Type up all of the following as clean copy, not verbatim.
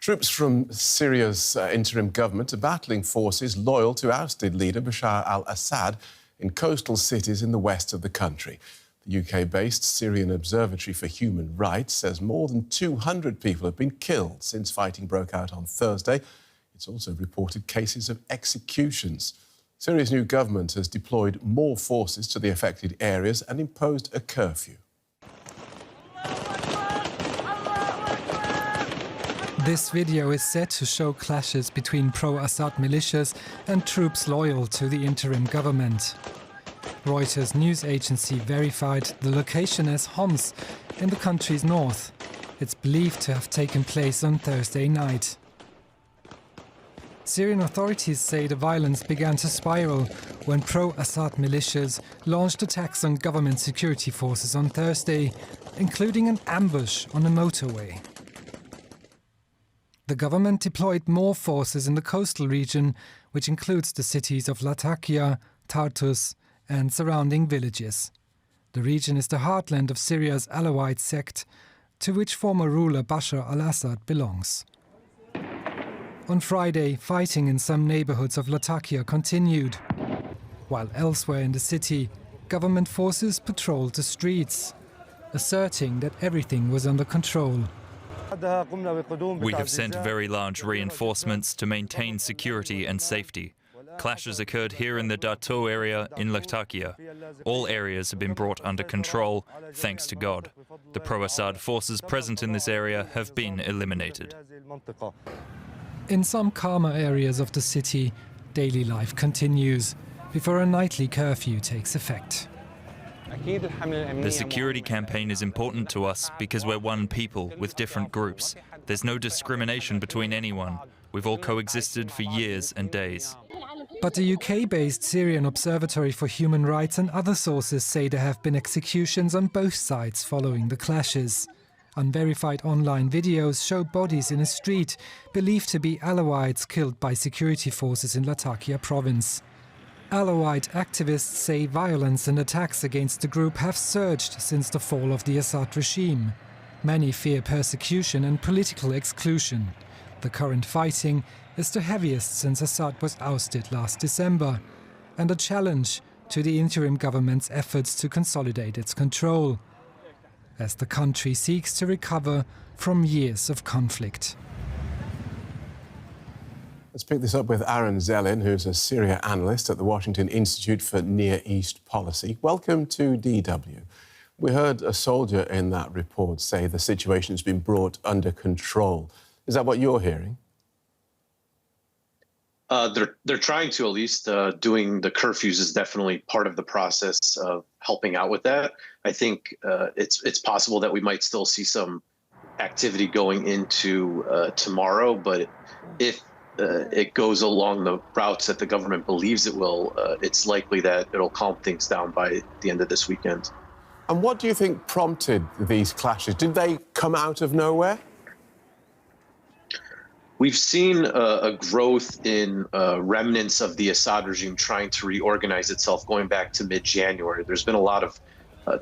Troops from Syria's interim government are battling forces loyal to ousted leader Bashar al-Assad in coastal cities in the west of the country. The UK-based Syrian Observatory for Human Rights says more than 200 people have been killed since fighting broke out on Thursday. It's also reported cases of executions. Syria's new government has deployed more forces to the affected areas and imposed a curfew. This video is set to show clashes between pro-Assad militias and troops loyal to the interim government. Reuters news agency verified the location as Homs in the country's north. It's believed to have taken place on Thursday night. Syrian authorities say the violence began to spiral when pro-Assad militias launched attacks on government security forces on Thursday, including an ambush on a motorway. The government deployed more forces in the coastal region, which includes the cities of Latakia, Tartus and surrounding villages. The region is the heartland of Syria's Alawite sect, to which former ruler Bashar al-Assad belongs. On Friday, fighting in some neighborhoods of Latakia continued, while elsewhere in the city, government forces patrolled the streets, asserting that everything was under control. We have sent very large reinforcements to maintain security and safety. Clashes occurred here in the Dato area in Latakia. All areas have been brought under control, thanks to God. The pro-Assad forces present in this area have been eliminated. In some calmer areas of the city, daily life continues before a nightly curfew takes effect. The security campaign is important to us because we're one people with different groups. There's no discrimination between anyone. We've all coexisted for years and days. But the UK-based Syrian Observatory for Human Rights and other sources say there have been executions on both sides following the clashes. Unverified online videos show bodies in a street believed to be Alawites killed by security forces in Latakia province. Alawite activists say violence and attacks against the group have surged since the fall of the Assad regime. Many fear persecution and political exclusion. The current fighting is the heaviest since Assad was ousted last December, and a challenge to the interim government's efforts to consolidate its control, as the country seeks to recover from years of conflict. Let's pick this up with Aaron Zelin, who's a Syria analyst at the Washington Institute for Near East Policy. Welcome to DW. We heard a soldier in that report say the situation has been brought under control. Is that what you're hearing? They're trying to, at least. Doing the curfews is definitely part of the process of helping out with that. I think it's possible that we might still see some activity going into tomorrow, but if it goes along the routes that the government believes it will, it's likely that it'll calm things down by the end of this weekend. And what do you think prompted these clashes? Did they come out of nowhere? We've seen a growth in remnants of the Assad regime trying to reorganize itself going back to mid-January. There's been a lot of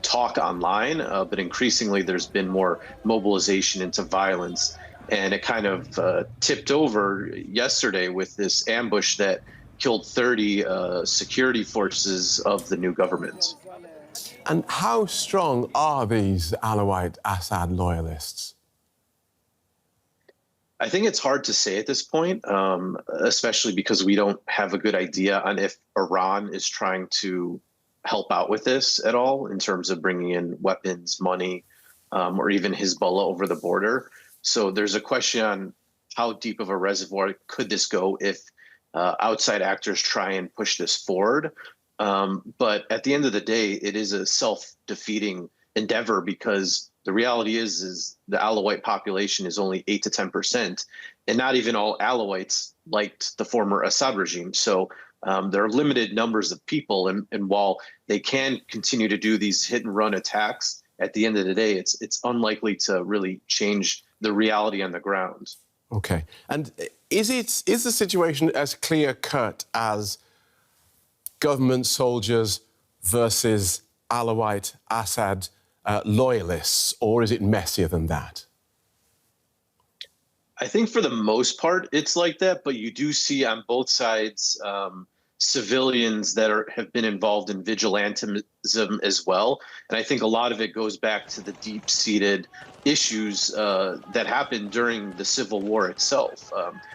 talk online, but increasingly there's been more mobilization into violence. And it kind of tipped over yesterday with this ambush that killed 30 security forces of the new government. And how strong are these Alawite Assad loyalists? I think it's hard to say at this point, especially because we don't have a good idea on if Iran is trying to help out with this at all in terms of bringing in weapons, money, or even Hezbollah over the border. So there's a question on how deep of a reservoir could this go if outside actors try and push this forward. But at the end of the day, it is a self-defeating endeavor because the reality is the Alawite population is only 8 to 10%, and not even all Alawites liked the former Assad regime. So there are limited numbers of people, and while they can continue to do these hit-and-run attacks, at the end of the day, it's unlikely to really change the reality on the ground. Okay. And is the situation as clear-cut as government soldiers versus Alawite Assad loyalists, or is it messier than that? I think for the most part, it's like that, but you do see on both sides civilians that have been involved in vigilantism as well. And I think a lot of it goes back to the deep-seated issues that happened during the Civil War itself,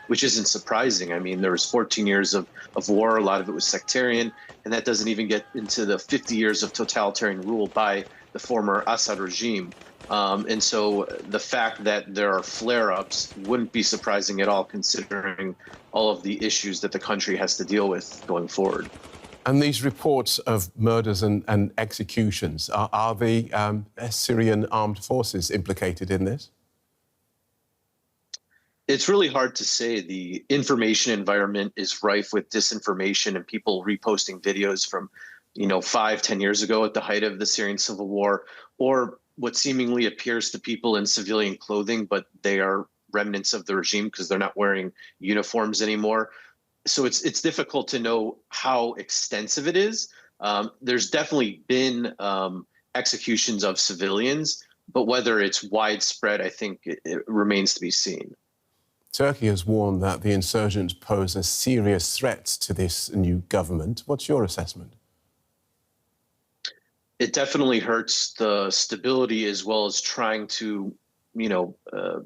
which isn't surprising. I mean, there was 14 years of war. A lot of it was sectarian, and that doesn't even get into the 50 years of totalitarian rule by the former Assad regime. And so the fact that there are flare-ups wouldn't be surprising at all, considering all of the issues that the country has to deal with going forward. And these reports of murders and executions, are the Syrian armed forces implicated in this? It's really hard to say. The information environment is rife with disinformation and people reposting videos from, 5-10 years ago at the height of the Syrian civil war, or what seemingly appears to people in civilian clothing, but they are remnants of the regime because they're not wearing uniforms anymore. So it's difficult to know how extensive it is. There's definitely been executions of civilians, but whether it's widespread, I think it remains to be seen. Turkey has warned that the insurgents pose a serious threat to this new government. What's your assessment? It definitely hurts the stability as well as trying to,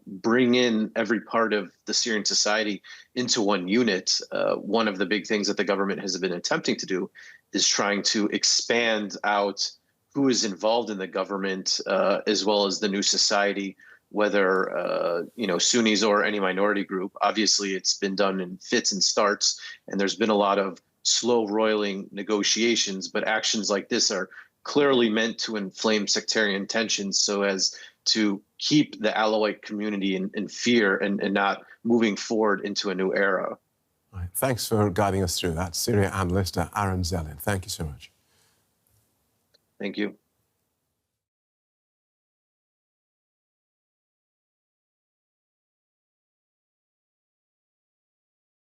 bring in every part of the Syrian society into one unit. One of the big things that the government has been attempting to do is trying to expand out who is involved in the government, as well as the new society, whether, Sunnis or any minority group. Obviously, it's been done in fits and starts, and there's been a lot of slow roiling negotiations, but actions like this are clearly meant to inflame sectarian tensions so as to keep the Alawite community in fear and not moving forward into a new era. Right. Thanks for guiding us through that. Syria analyst Aaron Zelin. Thank you so much. Thank you.